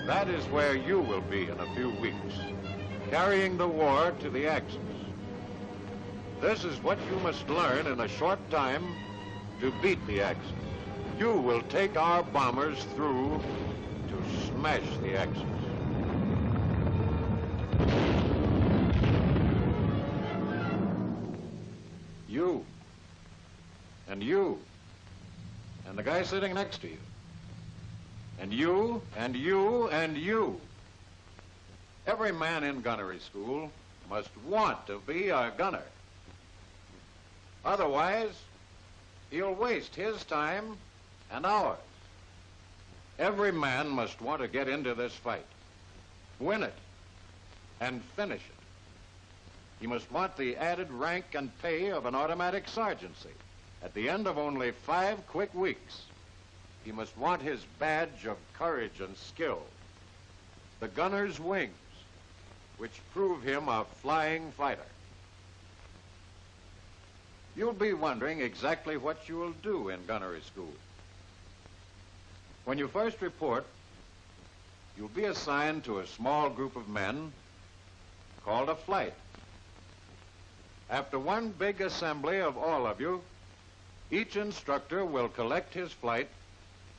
That is where you will be in a few weeks, carrying the war to the Axis. This is what you must learn in a short time to beat the Axis. You will take our bombers through to smash the Axis. You, and you, and the guy sitting next to you, and you, and you, and you. Every man in gunnery school must want to be a gunner. Otherwise, he'll waste his time and ours. Every man must want to get into this fight, win it, and finish it. He must want the added rank and pay of an automatic sergeantcy at the end of only 5 quick weeks. He must want his badge of courage and skill, the gunner's wings, which prove him a flying fighter. You'll be wondering exactly what you will do in gunnery school. When you first report, you'll be assigned to a small group of men called a flight. After one big assembly of all of you, each instructor will collect his flight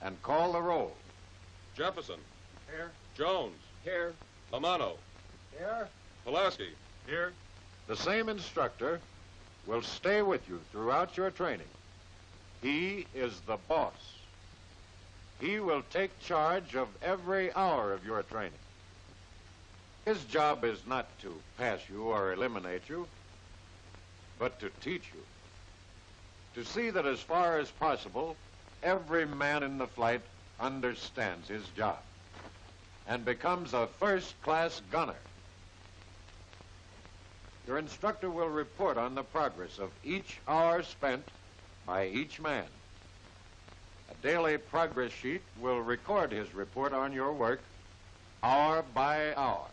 and call the roll. Jefferson. Here. Jones. Here. Lamano. Here. Pulaski. Here. The same instructor will stay with you throughout your training. He is the boss. He will take charge of every hour of your training. His job is not to pass you or eliminate you, but to teach you. To see that as far as possible, every man in the flight understands his job and becomes a first-class gunner. Your instructor will report on the progress of each hour spent by each man. A daily progress sheet will record his report on your work hour by hour.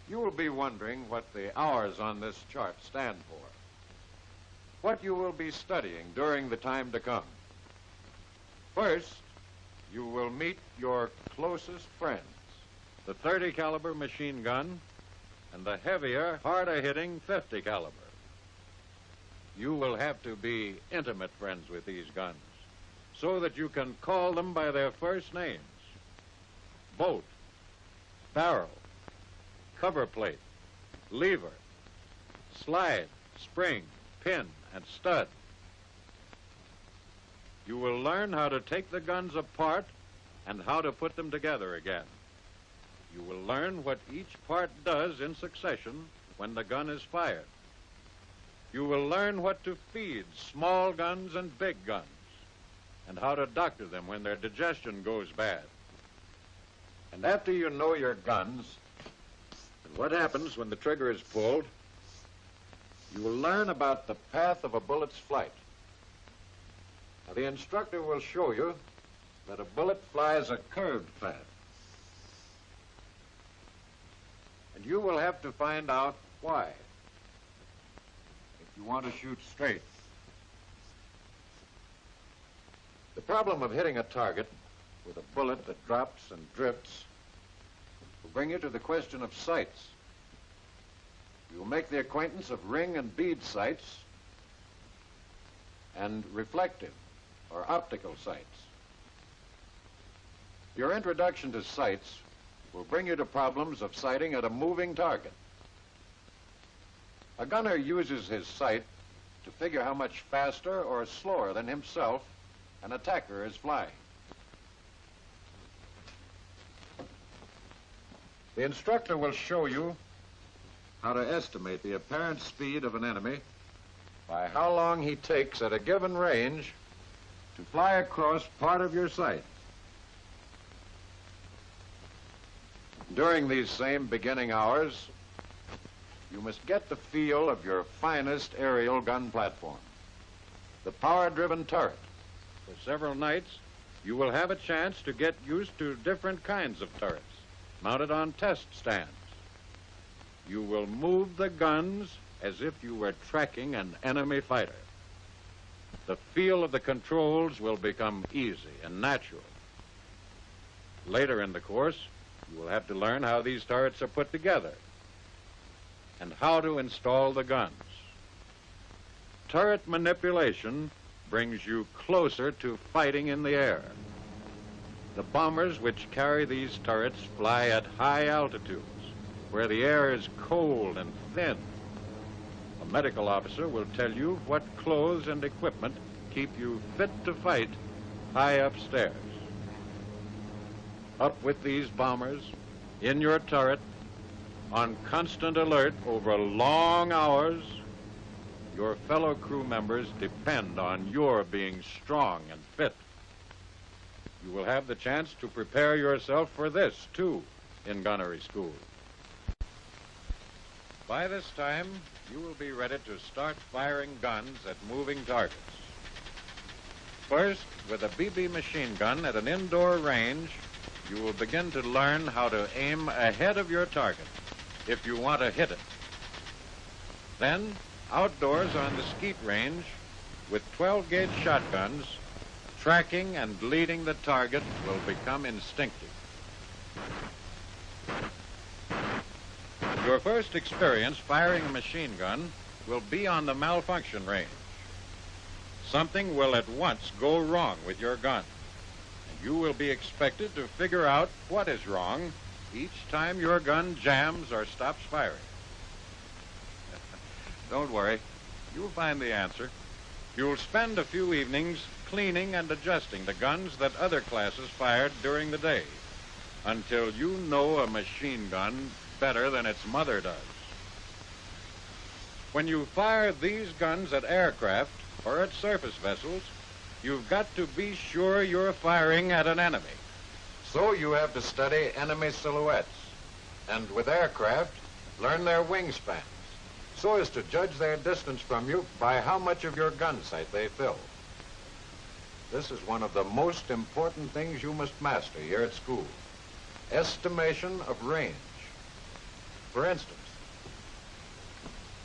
You will be wondering what the hours on this chart stand for, what you will be studying during the time to come. First, you will meet your closest friends, the 30 caliber machine gun and the heavier, harder-hitting 50 caliber. You will have to be intimate friends with these guns so that you can call them by their first names: bolt, barrel, cover plate, lever, slide, spring, pin, and stud. You will learn how to take the guns apart and how to put them together again. You will learn what each part does in succession when the gun is fired. You will learn what to feed small guns and big guns, and how to doctor them when their digestion goes bad. And after you know your guns and what happens when the trigger is pulled, you will learn about the path of a bullet's flight. Now, the instructor will show you that a bullet flies a curved path. And you will have to find out why, if you want to shoot straight. The problem of hitting a target with a bullet that drops and drifts will bring you to the question of sights. You will make the acquaintance of ring and bead sights and reflective or optical sights. Your introduction to sights will bring you to problems of sighting at a moving target. A gunner uses his sight to figure how much faster or slower than himself an attacker is flying. The instructor will show you how to estimate the apparent speed of an enemy by how long he takes at a given range to fly across part of your sight. During these same beginning hours, you must get the feel of your finest aerial gun platform, the power-driven turret. For several nights, you will have a chance to get used to different kinds of turrets mounted on test stands. You will move the guns as if you were tracking an enemy fighter. The feel of the controls will become easy and natural. Later in the course, you will have to learn how these turrets are put together and how to install the guns. Turret manipulation brings you closer to fighting in the air. The bombers which carry these turrets fly at high altitudes, where the air is cold and thin. A medical officer will tell you what clothes and equipment keep you fit to fight high upstairs. Up with these bombers, in your turret, on constant alert over long hours, your fellow crew members depend on your being strong and fit. You will have the chance to prepare yourself for this, too, in gunnery school. By this time, you will be ready to start firing guns at moving targets. First, with a BB machine gun at an indoor range, you will begin to learn how to aim ahead of your target if you want to hit it. Then, outdoors on the skeet range, with 12-gauge shotguns, tracking and leading the target will become instinctive. Your first experience firing a machine gun will be on the malfunction range. Something will at once go wrong with your gun, and you will be expected to figure out what is wrong each time your gun jams or stops firing. Don't worry, you'll find the answer. You'll spend a few evenings cleaning and adjusting the guns that other classes fired during the day until you know a machine gun better than its mother does. When you fire these guns at aircraft or at surface vessels, you've got to be sure you're firing at an enemy. So you have to study enemy silhouettes, and with aircraft, learn their wingspans, so as to judge their distance from you by how much of your gun sight they fill. This is one of the most important things you must master here at school: estimation of range. For instance,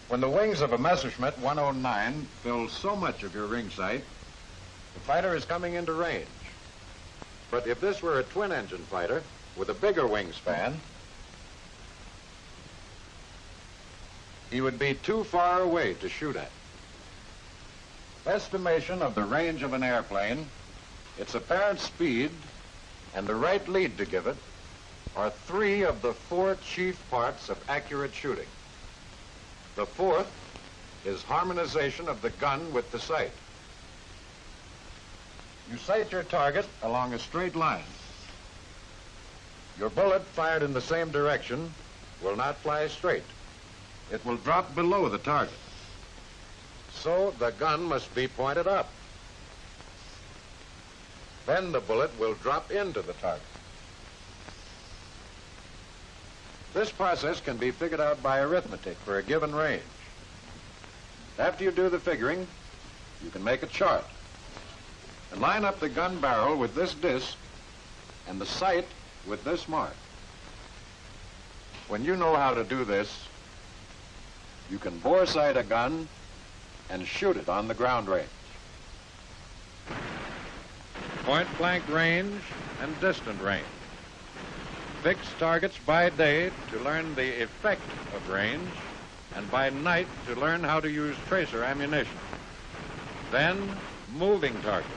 when the wings of a Messerschmitt 109 fill so much of your ring sight, the fighter is coming into range. But if this were a twin-engine fighter with a bigger wingspan, he would be too far away to shoot at. Estimation of the range of an airplane, its apparent speed, and the right lead to give it are three of the four chief parts of accurate shooting. The fourth is harmonization of the gun with the sight. You sight your target along a straight line. Your bullet fired in the same direction will not fly straight. It will drop below the target. So the gun must be pointed up. Then the bullet will drop into the target. This process can be figured out by arithmetic for a given range. After you do the figuring, you can make a chart and line up the gun barrel with this disc and the sight with this mark. When you know how to do this, you can bore sight a gun and shoot it on the ground range. Point blank range and distant range. Fix targets by day to learn the effect of range, and by night to learn how to use tracer ammunition. Then moving targets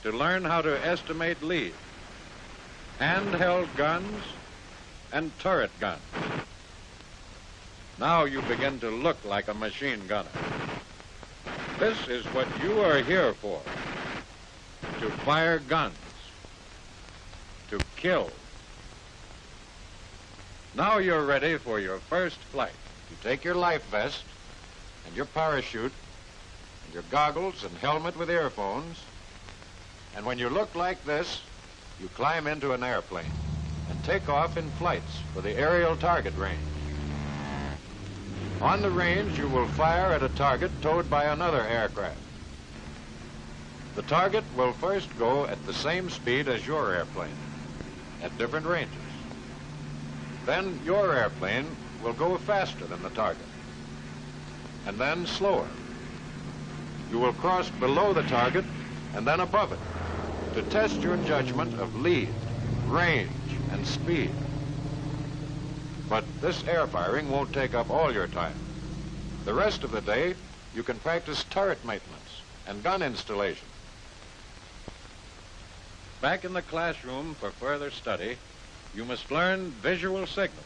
to learn how to estimate lead. Handheld guns and turret guns. Now you begin to look like a machine gunner. This is what you are here for: to fire guns, to kill. Now you're ready for your first flight. You take your life vest and your parachute and your goggles and helmet with earphones, and when you look like this, you climb into an airplane and take off in flights for the aerial target range. On the range, you will fire at a target towed by another aircraft. The target will first go at the same speed as your airplane, at different ranges. Then your airplane will go faster than the target, and then slower. You will cross below the target and then above it to test your judgment of lead, range and speed. But this air firing won't take up all your time. The rest of the day, you can practice turret maintenance and gun installation. Back in the classroom for further study, you must learn visual signals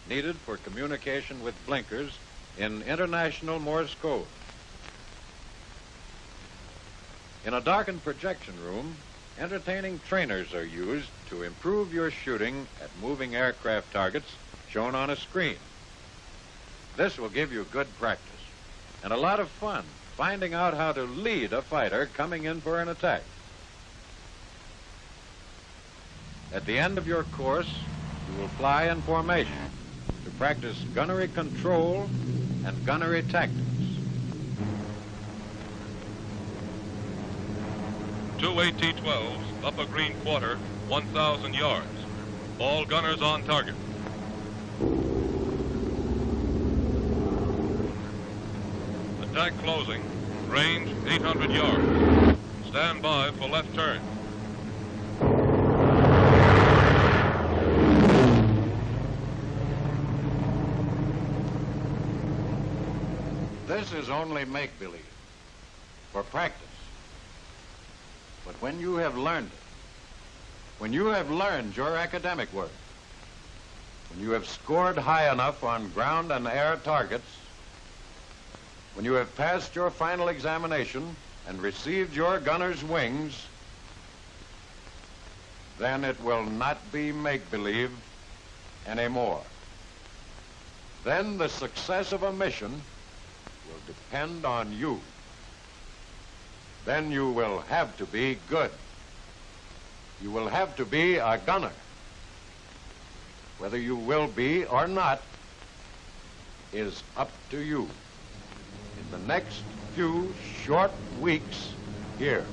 needed for communication with blinkers in international Morse code. In a darkened projection room, entertaining trainers are used to improve your shooting at moving aircraft targets shown on a screen. This will give you good practice and a lot of fun finding out how to lead a fighter coming in for an attack. At the end of your course, you will fly in formation to practice gunnery control and gunnery tactics. 2 AT-12s, upper green quarter, 1,000 yards. All gunners on target. Attack closing. Range 800 yards. Stand by for left turn. This is only make-believe, for practice. But when you have learned it, when you have learned your academic work, when you have scored high enough on ground and air targets, when you have passed your final examination and received your gunner's wings, then it will not be make-believe anymore. Then the success of a mission will depend on you. Then you will have to be good. You will have to be a gunner. Whether you will be or not is up to you in the next few short weeks here.